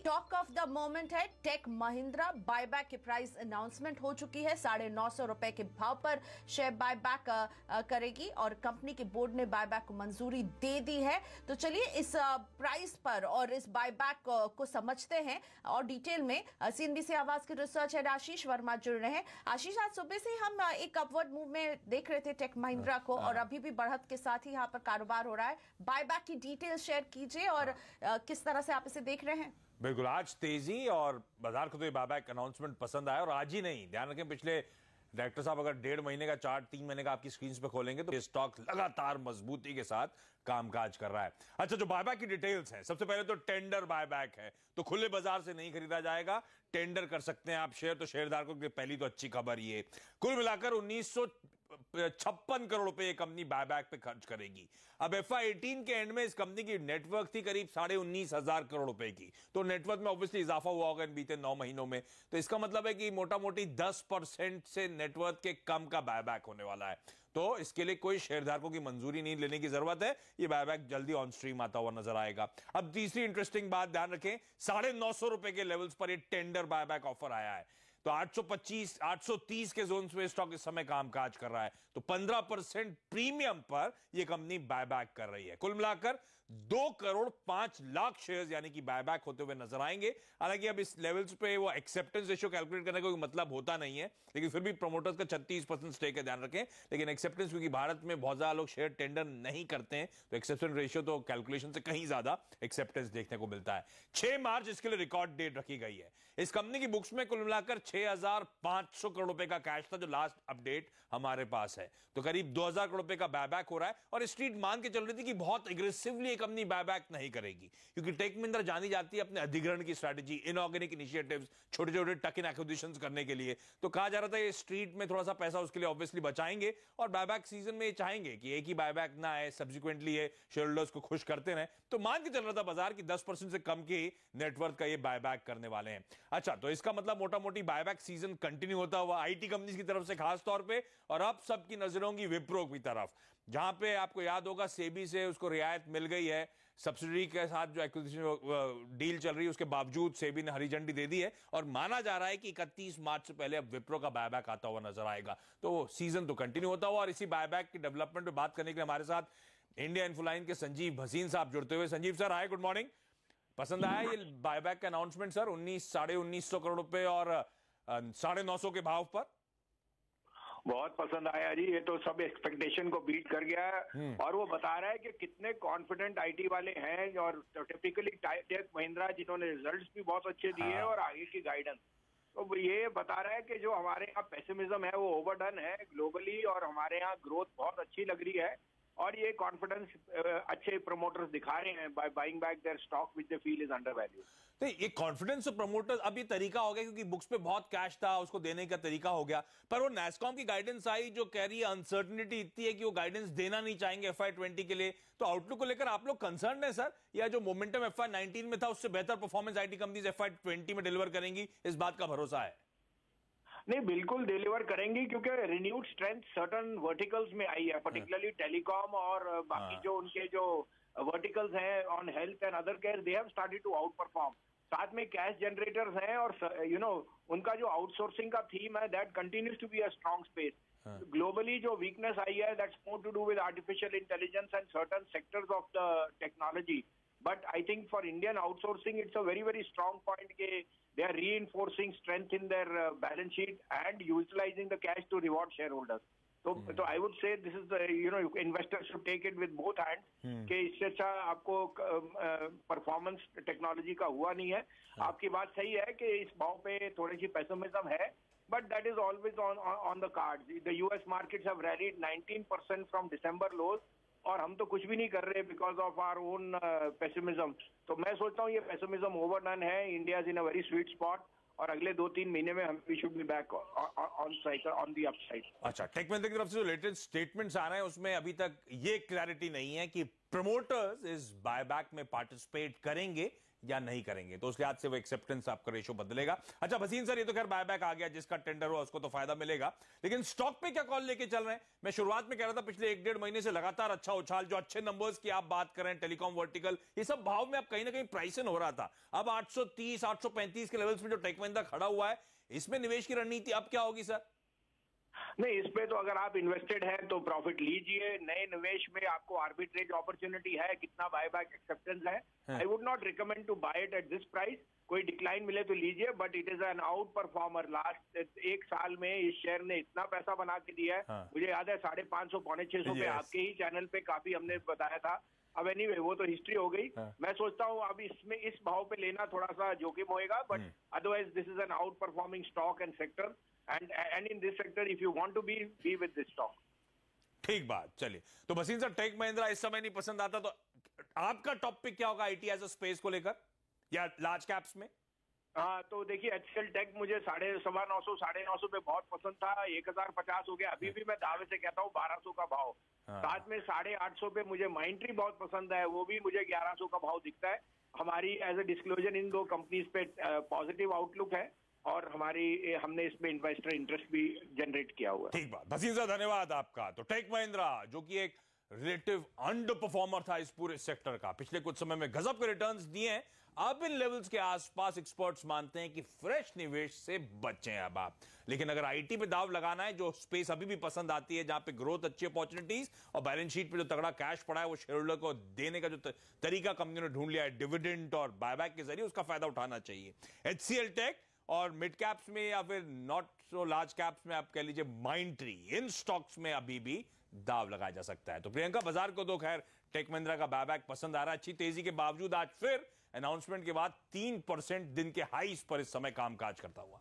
Talk of the moment है take Mahindra. Buyback की price announcement हो चुकी है। 950 रुपए के भाव पर शेयर बायबैक करेगी और कंपनी के बोर्ड ने बायबैक को मंजूरी दे दी है। तो चलिए इस प्राइस पर और इस बायबैक को समझते हैं और डिटेल में। सीएनबीसी आवाज के रिसर्च हेड आशीष वर्मा जुड़ रहे हैं। आशीष, आज सुबह से हम एक अपवर्ड मूव में देख रहे थे टेक महिंद्रा को और अभी भी बढ़त के साथ ही यहाँ पर कारोबार हो रहा है। बायबैक की डिटेल शेयर कीजिए और किस तरह से आप इसे देख रहे हैं। बिल्कुल, आज तेजी और बाजार को तो ये बायबैक अनाउंसमेंट पसंद आया और आज ही नहीं, ध्यान रखें पिछले डायरेक्टर साहब अगर 1.5 महीने का चार्ट 3 महीने का आपकी स्क्रीन पे खोलेंगे तो ये स्टॉक लगातार मजबूती के साथ कामकाज कर रहा है। अच्छा, जो बायबैक की डिटेल्स हैं, सबसे पहले तो टेंडर बायबैक है, तो खुले बाजार से नहीं खरीदा जाएगा, टेंडर कर सकते हैं आप शेयर। तो शेयरधारकों के लिए पहली तो अच्छी खबर ये। कुल मिलाकर 1956 करोड़ रुपए ये कंपनी बायबैक पे खर्च करेगी। अब FY18 के एंड में इस कंपनी की नेटवर्क थी करीब 19,500 करोड़ रुपए की, तो नेटवर्क में ऑब्वियसली इजाफा हुआ होगा इन बीते 9 महीनों में। तो इसका मतलब है कि मोटा मोटी 10% से नेटवर्क के कम का बायबैक होने वाला है। तो इसके लिए कोई शेयरधारकों की मंजूरी नहीं लेने की जरूरत है, ये बायबैक जल्दी ऑन स्ट्रीम आता हुआ नजर आएगा। अब तीसरी इंटरेस्टिंग बात ध्यान रखें, 950 रुपए के लेवल्स पर ये टेंडर बायबैक ऑफर आया है। तो 825 830 के जोन में स्टॉक इस समय कामकाज कर रहा है। तो 15% प्रीमियम पर यह कंपनी बायबैक कर रही है। कुल मिलाकर 2 करोड़ 5 लाख शेयर्स यानी कि बायबैक होते हुए नजर आएंगे। हालांकि अब इस लेवल्स पे वो एक्सेप्टेंस रेशियो कैलकुलेट करने का कोई मतलब होता नहीं है, लेकिन फिर भी प्रोमोटर्स का 36% स्टेक है, ध्यान रखें। लेकिन एक्सेप्टेंस, क्योंकि भारत में बहुत ज्यादा लोग शेयर टेंडर नहीं करते हैं, तो एक्सेप्टेंस रेशियो तो कैलकुलेशन से कहीं ज्यादा एक्सेप्टेंस देखने को मिलता है। 6 मार्च इसके लिए रिकॉर्ड डेट रखी गई है। इस कंपनी की बुक्स में कुल मिलाकर 6,500 करोड़ रुपए का कैश था, जो लास्ट अपडेट हमारे पास है। तो करीब 2,000 करोड़ रुपए का बायबैक हो रहा है और स्ट्रीट मान के चल रही थी कि बहुत एग्रेसिवली कंपनी बायबैक नहीं करेगी, क्योंकि टेक महिंद्रा जानी जाती है अपने अधिग्रहण की स्ट्रैटेजी, इनऑर्गेनिक इनिशिएटिव्स, छोटे छोटे टक इन एक्विजिशंस करने के लिए। तो कहा जा रहा था ये स्ट्रीट में थोड़ा सा पैसा उसके लिए ऑब्वियसली बचाएंगे और बायबैक सीजन में ये चाहेंगे कि एक ही बायबैक ना आए, सब्सिक्वेंटली ये शेयर होल्डर्स को खुश करते रहे। तो मान के चल रहा था बाजार की 10% से कम के नेटवर्क का ये बायबैक करने वाले हैं। अच्छा, तो इसका मतलब मोटा मोटी बायबैक सीजन कंटिन्यू होता हुआ आईटी कंपनीज की तरफ से खास तौर पे, और अब सबकी नजरों की विप्रो की तरफ, जहां पे आपको याद होगा सेबी से उसको रियायत मिल गई है। सब्सिडी के साथ जो एक्विजिशन डील चल रही है उसके बावजूद सेबी ने हरी झंडी दे दी है और माना जा रहा है कि 31 मार्च से पहले अब विप्रो का बायबैक आता हुआ नजर आएगा। तो सीजन तो कंटिन्यू होता हुआ और इसी बायबैक की डेवलपमेंट पे बात करने के लिए हमारे साथ इंडिया इन्फोलाइन के संजीव भसीन साहब जुड़ते हुए। संजीव सर, हाय, गुड मॉर्निंग। पसंद आया ये बायबैक का अनाउंसमेंट सर? 19,500 करोड़ रुपए और 950 के भाव पर? बहुत पसंद आया जी, ये तो सब एक्सपेक्टेशन को बीट कर गया है और वो बता रहा है कि कितने कॉन्फिडेंट आईटी वाले हैं और टिपिकली टेक महिंद्रा जिन्होंने रिजल्ट्स भी बहुत अच्छे दिए हैं और आगे की गाइडेंस। तो ये बता रहा है कि जो हमारे यहाँ पेसिमिज्म है वो ओवरडन है ग्लोबली और हमारे यहाँ ग्रोथ बहुत अच्छी लग रही है और ये कॉन्फिडेंस अच्छे प्रमोटर्स दिखा रहे हैं by buying back there stock which they feel is under value. तो ये कॉन्फिडेंस ऑफ प्रमोटर्स अब ये तरीका हो गया, क्योंकि बुक्स पे बहुत कैश था, उसको देने का तरीका हो गया। पर वो नैस्कॉम की गाइडेंस आई जो कह रही है अनसर्टेनिटी इतनी है कि वो गाइडेंस देना नहीं चाहेंगे FY20 के लिए। तो आउटलुक को लेकर आप लोग कंसर्न है सर, या जो मोमेंटम FY19 में था उससे बेहतर परफॉर्मेंस आईटी कंपनीज FY20 में डिलीवर करेंगी, इस बात का भरोसा है? नहीं, बिल्कुल डिलीवर करेंगी क्योंकि रिन्यूड स्ट्रेंथ सर्टन वर्टिकल्स में आई है, पर्टिकुलरली टेलीकॉम और बाकी जो उनके जो वर्टिकल्स हैं on health and other care, they have started to outperform. साथ में कैश जनरेटर्स हैं और उनका जो आउटसोर्सिंग का थीम है that continues to be a strong space. Globally जो वीकनेस आई है that's more to do with artificial intelligence and certain sectors of the technology. But I think for Indian outsourcing, it's a very, very strong point that they are reinforcing strength in their balance sheet and utilizing the cash to reward shareholders. So I would say this is the, investors should take it with both hands. कि इससे अच्छा आपको performance technology का हुआ नहीं है। आपकी बात सही है कि इस भाव पे थोड़ी सी पेसिमिज्म है, but that is always on the cards. The US markets have rallied 19% from December lows. और हम तो कुछ भी नहीं कर रहे because of our own pessimism. तो मैं सोचता हूँ ये पेसिमिज्म ओवरडन है, India is in a very sweet spot और अगले 2-3 महीने में हम we should be back on cycle on the upside. अच्छा, टेक महिंद्रा की तरफ से जो लेटेस्ट स्टेटमेंट्स आ रहे हैं उसमें अभी तक ये क्लैरिटी नहीं है कि प्रमोटर्स इस बायबैक में पार्टिसिपेट करेंगे या नहीं करेंगे। तो उस लिहाज से वो एक्सेप्टेंस आपका रेशो बदलेगा। अच्छा भसीन सर, ये तो खैर बायबैक आ गया, जिसका टेंडर हुआ उसको तो फायदा मिलेगा, लेकिन स्टॉक पे क्या कॉल लेके चल रहे हैं? मैं शुरुआत में कह रहा था पिछले 1-1.5 महीने से लगातार अच्छा उछाल, जो अच्छे नंबर्स की आप बात कर रहे हैं, टेलीकॉम वर्टिकल, ये सब भाव में अब कहीं ना कहीं प्राइस इन हो रहा था। अब 830 835 के लेवल्स में जो टेक महिंद्रा खड़ा हुआ है, इसमें निवेश की रणनीति अब क्या होगी सर? नहीं, इस पे तो अगर आप इन्वेस्टेड हैं तो प्रॉफिट लीजिए। नए निवेश में आपको आर्बिट्रेज अपॉर्चुनिटी है, कितना बायबैक एक्सेप्टेंस है। I would not recommend to buy it at this price. कोई डिक्लाइन मिले तो लीजिए, but it is an outperformer. Last 1 साल में इस शेयर ने इतना पैसा बना के दिया है। मुझे याद है 550 -650 पे आपके ही चैनल पे काफी हमने बताया था। अब एनीवे वो तो हिस्ट्री हो गई। मैं सोचता हूँ अब इसमें इस भाव पे लेना थोड़ा सा जोखिम होएगा, but otherwise this is an out performing stock and sector, and in this sector if you want to be with this stock. ठीक बात। चलिए, तो भसीन सर, टेक महिंद्रा इस समय नहीं पसंद आता, तो आपका टॉप पिक क्या होगा आईटी एज अ स्पेस को लेकर या लार्ज कैप्स में? हाँ, तो देखिए HCL टेक मुझे 950 950 पे बहुत पसंद था। 1050 हो गया। अभी भी मैं दावे से कहता हूँ 1200 का भाव। साथ में 850 पे मुझे माइंट्री बहुत पसंद है, वो भी मुझे 1100 का भाव दिखता है। हमारी as a disclosure in 2 companies पे पॉजिटिव आउटलुक है, और हमने इसमें इन्वेस्टर इंटरेस्ट भी जनरेट किया हुआ है। ठीक बात भसीन सर, धन्यवाद आपका। तो टेक महिंद्रा जो कि एक रिलेटिव अंडर परफॉर्मर था इस पूरे सेक्टर का, पिछले कुछ समय में गजब के रिटर्न्स दिए हैं। अब इन लेवल्स के आसपास एक्सपर्ट्स मानते हैं कि फ्रेश निवेश से बचें अब आप। लेकिन अगर आईटी पे दाव लगाना है, जो स्पेस अभी भी पसंद आती है, जहां पे ग्रोथ, अच्छी अपॉर्चुनिटीज और बैलेंस शीट पे जो तगड़ा कैश पड़ा है, वो शेयर होल्डर को देने का जो तरीका कंपनी ने ढूंढ लिया है डिविडेंड और बायबैक के जरिए, उसका फायदा उठाना चाहिए। HCL टेक और मिड कैप्स में या फिर नॉट सो लार्ज कैप्स में आप कह लीजिए माइंट्री, इन स्टॉक्स में अभी भी दाव लगाया जा सकता है। तो प्रियंका, बाजार को तो खैर टेक महिंद्रा का बायबैक पसंद आ रहा है, अच्छी तेजी के बावजूद आज फिर अनाउंसमेंट के बाद 3% दिन के हाईस पर इस समय कामकाज करता हुआ।